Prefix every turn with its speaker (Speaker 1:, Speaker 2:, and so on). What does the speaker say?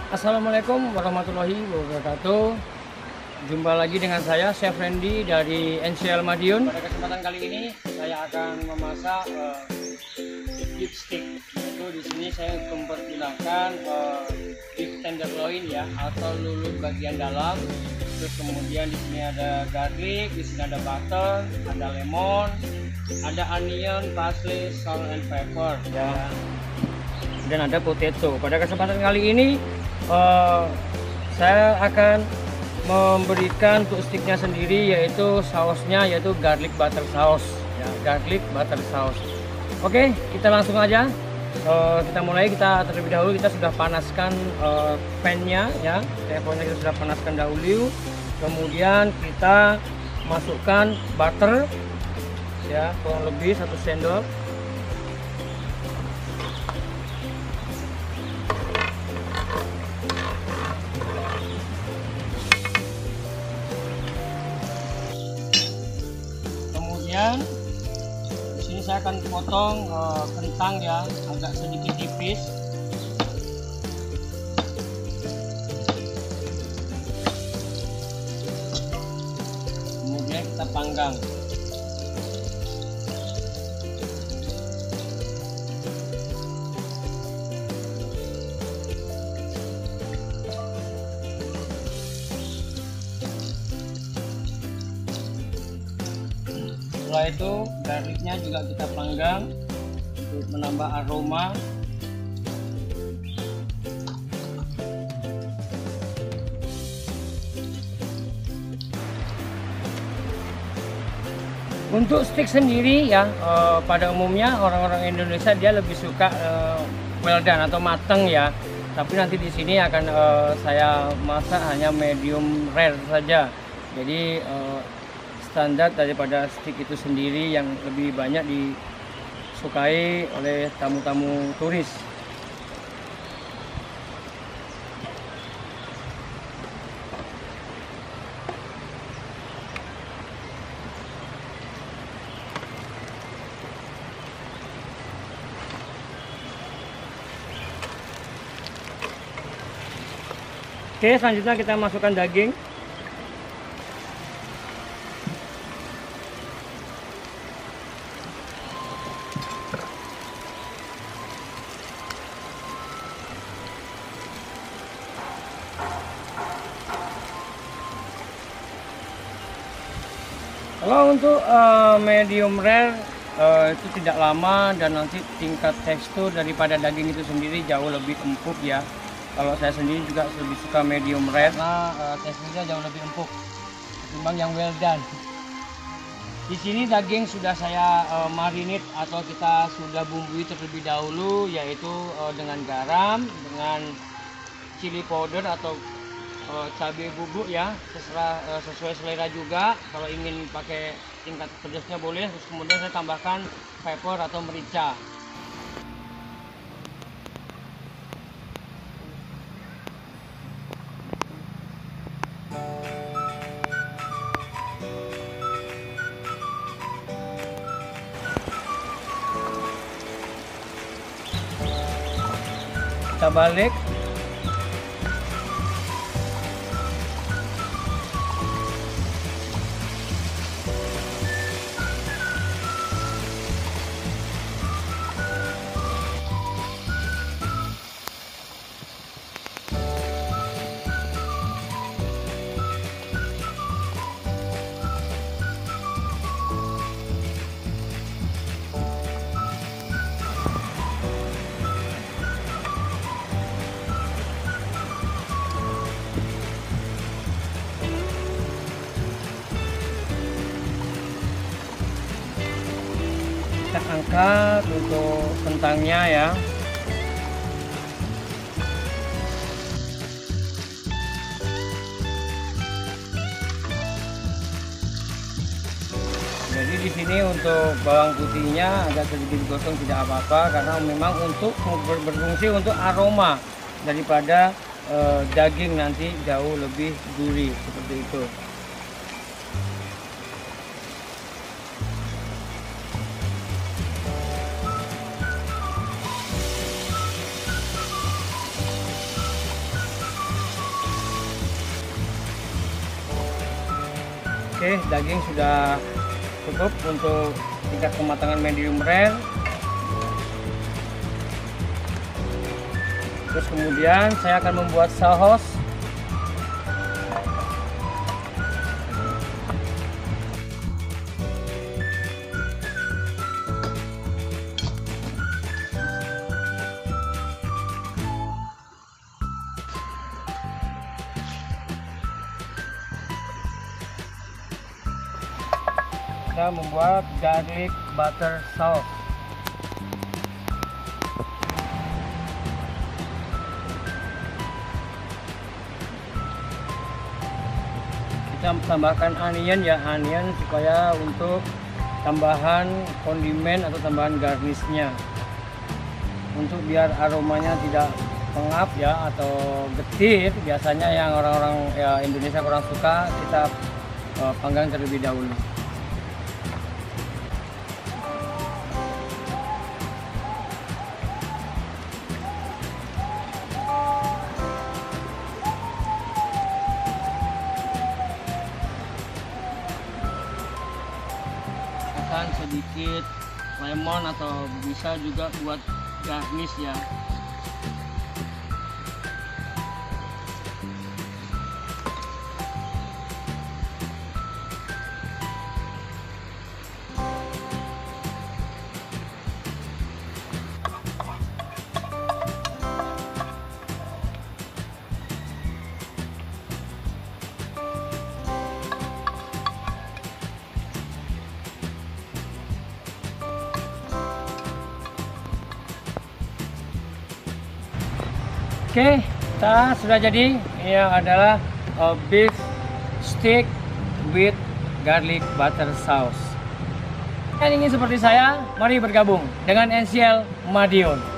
Speaker 1: Assalamualaikum warahmatullahi wabarakatuh. Jumpa lagi dengan saya, Chef Randy dari NCL Madiun. Pada kesempatan kali ini saya akan memasak beef stick. Yaitu di sini saya mempergunakan beef tenderloin ya, atau lulu bagian dalam. Terus kemudian di sini ada garlic, di sini ada butter, ada lemon, ada onion, parsley, salt and pepper ya. Dan ada potato. Pada kesempatan kali ini saya akan memberikan untuk sticknya sendiri, yaitu sausnya, yaitu garlic butter sauce ya, garlic butter sauce. Oke, kita langsung aja. Kita mulai. Kita terlebih dahulu kita sudah panaskan pan-nya ya, teleponnya kita sudah panaskan dahulu. Kemudian kita masukkan butter ya, kurang lebih 1 sendok. Kemudian di sini saya akan potong kentang ya, agak sedikit tipis. Kemudian kita panggang. Setelah itu garlicnya juga kita panggang untuk menambah aroma. Untuk stick sendiri ya, pada umumnya orang-orang Indonesia dia lebih suka well done atau matang ya. Tapi nanti di sini akan saya masak hanya medium rare saja. Jadi standar daripada stick itu sendiri yang lebih banyak disukai oleh tamu-tamu turis. Oke, selanjutnya kita masukkan daging. Kalau untuk medium rare itu tidak lama, dan nanti tingkat tekstur daripada daging itu sendiri jauh lebih empuk ya. Kalau saya sendiri juga lebih suka medium rare karena teksturnya jauh lebih empuk ketimbang yang well done. Di sini daging sudah saya marinate atau kita sudah bumbui terlebih dahulu, yaitu dengan garam, dengan chili powder atau cabai bubuk ya, sesuai selera juga. Kalau ingin pakai tingkat pedasnya boleh. Terus kemudian saya tambahkan pepper atau merica. Kita balik. Kita angkat untuk kentangnya ya. Jadi di sini untuk bawang putihnya agak sedikit gosong, tidak apa-apa, karena memang untuk berfungsi untuk aroma daripada daging nanti jauh lebih gurih seperti itu. Oke, daging sudah cukup untuk tingkat kematangan medium rare. Terus kemudian saya akan membuat saus. Kita membuat garlic butter sauce. Kita tambahkan onion ya, onion supaya untuk tambahan kondimen atau tambahan garnishnya, untuk biar aromanya tidak pengap ya atau getir. Biasanya yang orang-orang ya Indonesia kurang suka, kita panggang terlebih dahulu. Sedikit lemon atau bisa juga buat garnish ya. Oke, sudah jadi. Ini adalah beef steak with garlic butter sauce. Yang ingin seperti saya, mari bergabung dengan NCL Madiun.